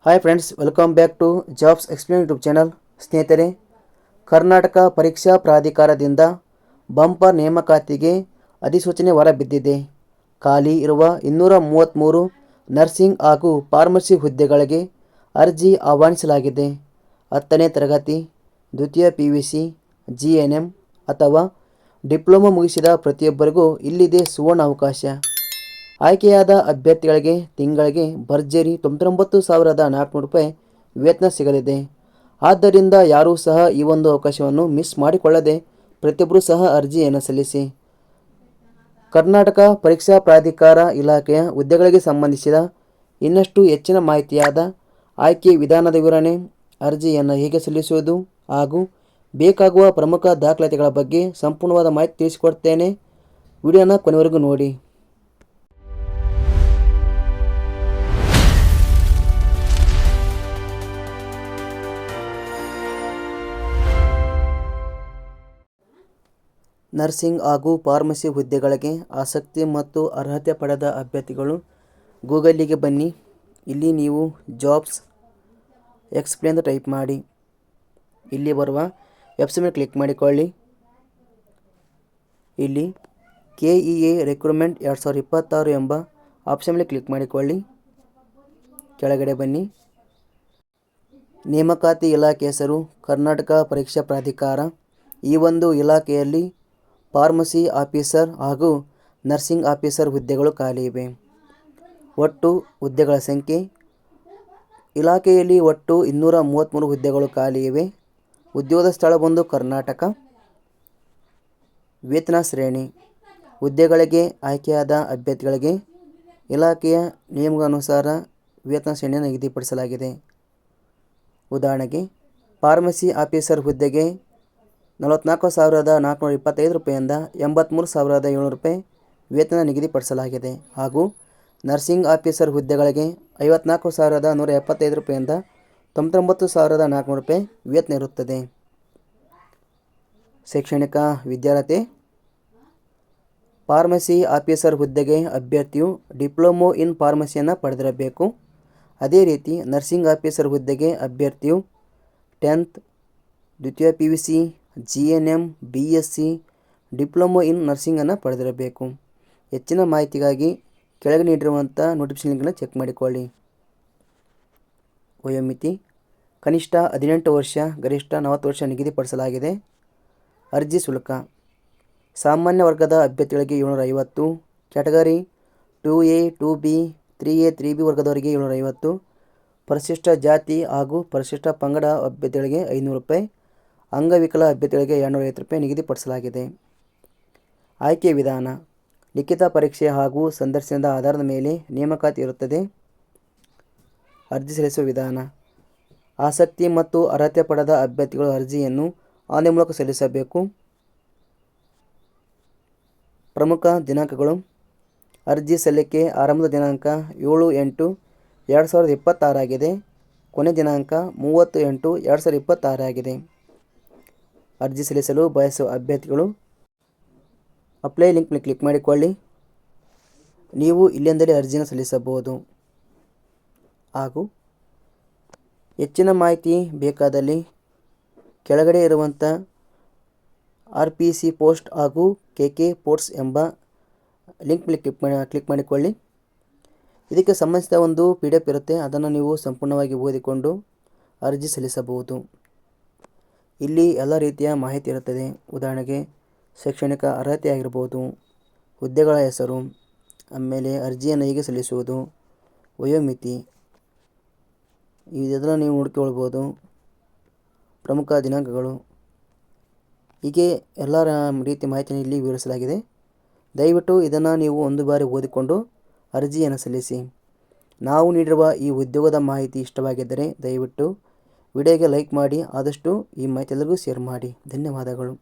Hi friends, welcome back to jobs explain YouTube channel. ಸ್ನೇಹಿತರೆ, ಕರ್ನಾಟಕ ಪರೀಕ್ಷಾ ಪ್ರಾಧಿಕಾರದಿಂದ ಬಂಪರ್ ನೇಮಕಾತಿಗೆ ಅಧಿಸೂಚನೆ ಹೊರಬಿದ್ದಿದೆ. ಖಾಲಿ ಇರುವ 233 ನರ್ಸಿಂಗ್ ಹಾಗೂ ಫಾರ್ಮಸಿ ಹುದ್ದೆಗಳಿಗೆ ಅರ್ಜಿ ಆಹ್ವಾನಿಸಲಾಗಿದೆ. 10ನೇ ತರಗತಿ, ದ್ವಿತೀಯ PUC, GNM ಅಥವಾ ಡಿಪ್ಲೊಮಾ ಮುಗಿಸಿದ ಪ್ರತಿಯೊಬ್ಬರಿಗೂ ಇಲ್ಲಿದೆ ಸುವರ್ಣ ಅವಕಾಶ. ಆಯ್ಕೆಯಾದ ಅಭ್ಯರ್ಥಿಗಳಿಗೆ ತಿಂಗಳಿಗೆ ಭರ್ಜರಿ 99,400 ರೂಪಾಯಿ ವೇತನ ಸಿಗಲಿದೆ. ಆದ್ದರಿಂದ ಯಾರೂ ಸಹ ಈ ಒಂದು ಅವಕಾಶವನ್ನು ಮಿಸ್ ಮಾಡಿಕೊಳ್ಳದೆ ಪ್ರತಿಯೊಬ್ಬರೂ ಸಹ ಅರ್ಜಿಯನ್ನು ಸಲ್ಲಿಸಿ. ಕರ್ನಾಟಕ ಪರೀಕ್ಷಾ ಪ್ರಾಧಿಕಾರ ಇಲಾಖೆಯ ಹುದ್ದೆಗಳಿಗೆ ಸಂಬಂಧಿಸಿದ ಇನ್ನಷ್ಟು ಹೆಚ್ಚಿನ ಮಾಹಿತಿಯಾದ ಆಯ್ಕೆ ವಿಧಾನದ ವಿವರಣೆ, ಅರ್ಜಿಯನ್ನು ಹೇಗೆ ಸಲ್ಲಿಸುವುದು ಹಾಗೂ ಬೇಕಾಗುವ ಪ್ರಮುಖ ದಾಖಲಾತಿಗಳ ಬಗ್ಗೆ ಸಂಪೂರ್ಣವಾದ ಮಾಹಿತಿ ತಿಳಿಸಿಕೊಡ್ತೇನೆ. ವಿಡಿಯೋನ ಕೊನೆವರೆಗೂ ನೋಡಿ. ನರ್ಸಿಂಗ್ ಹಾಗೂ ಫಾರ್ಮಸಿ ಹುದ್ದೆಗಳಿಗೆ ಆಸಕ್ತಿ ಮತ್ತು ಅರ್ಹತೆ ಪಡೆದ ಅಭ್ಯರ್ಥಿಗಳು ಗೂಗಲ್ಲಿಗೆ ಬನ್ನಿ. ಇಲ್ಲಿ ನೀವು ಜಾಬ್ಸ್ ಎಕ್ಸ್ಪ್ಲೇನ್ ಟೈಪ್ ಮಾಡಿ. ಇಲ್ಲಿ ಬರುವ ವೆಬ್ಸೈಟ್ ಕ್ಲಿಕ್ ಮಾಡಿಕೊಳ್ಳಿ. ಇಲ್ಲಿ KEA ರಿಕ್ರೂಟ್ಮೆಂಟ್ 2026 ಎಂಬ ಆಪ್ಷನ್ ಮೇಲೆ ಕ್ಲಿಕ್ ಮಾಡಿಕೊಳ್ಳಿ. ಕೆಳಗಡೆ ಬನ್ನಿ. ನೇಮಕಾತಿ ಇಲಾಖೆ ಹೆಸರು ಕರ್ನಾಟಕ ಪರೀಕ್ಷಾ ಪ್ರಾಧಿಕಾರ. ಈ ಒಂದು ಇಲಾಖೆಯಲ್ಲಿ ಫಾರ್ಮಸಿ ಆಫೀಸರ್ ಹಾಗೂ ನರ್ಸಿಂಗ್ ಆಫೀಸರ್ ಹುದ್ದೆಗಳು ಖಾಲಿ ಇವೆ. ಒಟ್ಟು ಹುದ್ದೆಗಳ ಸಂಖ್ಯೆ ಇಲಾಖೆಯಲ್ಲಿ ಒಟ್ಟು 233 ಹುದ್ದೆಗಳು ಖಾಲಿ ಇವೆ. ಉದ್ಯೋಗದ ಸ್ಥಳ ಬಂದು ಕರ್ನಾಟಕ. ವೇತನ ಶ್ರೇಣಿ ಹುದ್ದೆಗಳಿಗೆ ಆಯ್ಕೆಯಾದ ಅಭ್ಯರ್ಥಿಗಳಿಗೆ ಇಲಾಖೆಯ ನಿಯಮಾನುಸಾರ ವೇತನ ಶ್ರೇಣಿಯನ್ನು ನಿಗದಿಪಡಿಸಲಾಗಿದೆ. ಉದಾಹರಣೆಗೆ, ಫಾರ್ಮಸಿ ಆಫೀಸರ್ ಹುದ್ದೆಗೆ 44,425 ರೂಪಾಯಿಂದ 83,700 ರೂಪಾಯಿ ವೇತನ ನಿಗದಿಪಡಿಸಲಾಗಿದೆ. ಹಾಗೂ ನರ್ಸಿಂಗ್ ಆಫೀಸರ್ ಹುದ್ದೆಗಳಿಗೆ 54,175 ರೂಪಾಯಿಂದ 99,400 ರೂಪಾಯಿ ವೇತನ ಇರುತ್ತದೆ. ಶೈಕ್ಷಣಿಕ ವಿದ್ಯಾರ್ಹತೆ ಫಾರ್ಮಸಿ ಆಫೀಸರ್ ಹುದ್ದೆಗೆ ಅಭ್ಯರ್ಥಿಯು ಡಿಪ್ಲೊಮೊ ಇನ್ ಫಾರ್ಮಸಿಯನ್ನು ಪಡೆದಿರಬೇಕು. ಅದೇ ರೀತಿ ನರ್ಸಿಂಗ್ ಆಫೀಸರ್ ಹುದ್ದೆಗೆ ಅಭ್ಯರ್ಥಿಯು 10th, ದ್ವಿತೀಯ PUC, GNM, BSc, diploma in ನರ್ಸಿಂಗನ್ನು ಪಡೆದಿರಬೇಕು. ಹೆಚ್ಚಿನ ಮಾಹಿತಿಗಾಗಿ ಕೆಳಗೆ ನೀಡಿರುವಂಥ ನೋಟಿಫಿಕೇಶನ್ ಲಿಂಕನ್ನು ಚೆಕ್ ಮಾಡಿಕೊಳ್ಳಿ. ವಯೋಮಿತಿ ಕನಿಷ್ಠ 18 ವರ್ಷ, ಗರಿಷ್ಠ 40 ವರ್ಷ ನಿಗದಿಪಡಿಸಲಾಗಿದೆ. ಅರ್ಜಿ ಶುಲ್ಕ ಸಾಮಾನ್ಯ ವರ್ಗದ ಅಭ್ಯರ್ಥಿಗಳಿಗೆ 750, category 2A, 2B, 3A, 3B ವರ್ಗದವರಿಗೆ 750, ಪರಿಶಿಷ್ಟ ಜಾತಿ ಹಾಗೂ ಪರಿಶಿಷ್ಟ ಪಂಗಡ ಅಭ್ಯರ್ಥಿಗಳಿಗೆ 500 ರೂಪಾಯಿ, ಅಂಗವಿಕಲ ಅಭ್ಯರ್ಥಿಗಳಿಗೆ 250 ರೂಪಾಯಿ ನಿಗದಿಪಡಿಸಲಾಗಿದೆ. ಆಯ್ಕೆ ವಿಧಾನ ಲಿಖಿತ ಪರೀಕ್ಷೆ ಹಾಗೂ ಸಂದರ್ಶನದ ಆಧಾರದ ಮೇಲೆ ನೇಮಕಾತಿ ಇರುತ್ತದೆ. ಅರ್ಜಿ ಸಲ್ಲಿಸುವ ವಿಧಾನ ಆಸಕ್ತಿ ಮತ್ತು ಅರ್ಹತೆ ಪಡೆದ ಅಭ್ಯರ್ಥಿಗಳು ಅರ್ಜಿಯನ್ನು ಆನ್ಲೈನ್ ಮೂಲಕ ಸಲ್ಲಿಸಬೇಕು. ಪ್ರಮುಖ ದಿನಾಂಕಗಳು ಅರ್ಜಿ ಸಲ್ಲಿಕೆ ಆರಂಭದ ದಿನಾಂಕ 7/8/2026 ಆಗಿದೆ. ಕೊನೆ ದಿನಾಂಕ 30/8/2026 ಆಗಿದೆ. ಅರ್ಜಿ ಸಲ್ಲಿಸಲು ಬಯಸುವ ಅಭ್ಯರ್ಥಿಗಳು ಅಪ್ಲೈ ಲಿಂಕ್ ಮೇಲೆ ಕ್ಲಿಕ್ ಮಾಡಿಕೊಳ್ಳಿ. ನೀವು ಇಲ್ಲಿಂದಲೇ ಅರ್ಜಿಯನ್ನು ಸಲ್ಲಿಸಬಹುದು. ಹಾಗೂ ಹೆಚ್ಚಿನ ಮಾಹಿತಿ ಬೇಕಾದಲ್ಲಿ ಕೆಳಗಡೆ ಇರುವಂಥ RPC ಪೋಸ್ಟ್ ಹಾಗೂ KK ಪೋಸ್ಟ್ಸ್ ಎಂಬ ಲಿಂಕ್ ಮೇಲೆ ಕ್ಲಿಕ್ ಮಾಡಿಕೊಳ್ಳಿ. ಇದಕ್ಕೆ ಸಂಬಂಧಿಸಿದ ಒಂದು PDF ಇರುತ್ತೆ, ಅದನ್ನು ನೀವು ಸಂಪೂರ್ಣವಾಗಿ ಓದಿಕೊಂಡು ಅರ್ಜಿ ಸಲ್ಲಿಸಬಹುದು. ಇಲ್ಲಿ ಎಲ್ಲ ರೀತಿಯ ಮಾಹಿತಿ ಇರುತ್ತದೆ. ಉದಾಹರಣೆಗೆ ಶೈಕ್ಷಣಿಕ ಅರ್ಹತೆ ಆಗಿರ್ಬೋದು, ಹುದ್ದೆಗಳ ಹೆಸರು, ಆಮೇಲೆ ಅರ್ಜಿಯನ್ನು ಹೇಗೆ ಸಲ್ಲಿಸುವುದು, ವಯೋಮಿತಿ, ಇದೆಲ್ಲ ನೀವು ನೋಡ್ಕೊಳ್ಬೋದು. ಪ್ರಮುಖ ದಿನಾಂಕಗಳು, ಹೀಗೆ ಎಲ್ಲ ರೀತಿಯ ಮಾಹಿತಿಯನ್ನು ಇಲ್ಲಿ ವಿವರಿಸಲಾಗಿದೆ. ದಯವಿಟ್ಟು ಇದನ್ನು ನೀವು ಒಂದು ಬಾರಿ ಓದಿಕೊಂಡು ಅರ್ಜಿಯನ್ನು ಸಲ್ಲಿಸಿ. ನಾವು ನೀಡಿರುವ ಈ ಉದ್ಯೋಗದ ಮಾಹಿತಿ ಇಷ್ಟವಾಗಿದ್ದರೆ ದಯವಿಟ್ಟು ವಿಡಿಯೋಗೆ ಲೈಕ್ ಮಾಡಿ, ಆದಷ್ಟು ಈ ಮಾಹಿತಿ ಎಲ್ಲರಿಗೂ ಶೇರ್ ಮಾಡಿ. ಧನ್ಯವಾದಗಳು.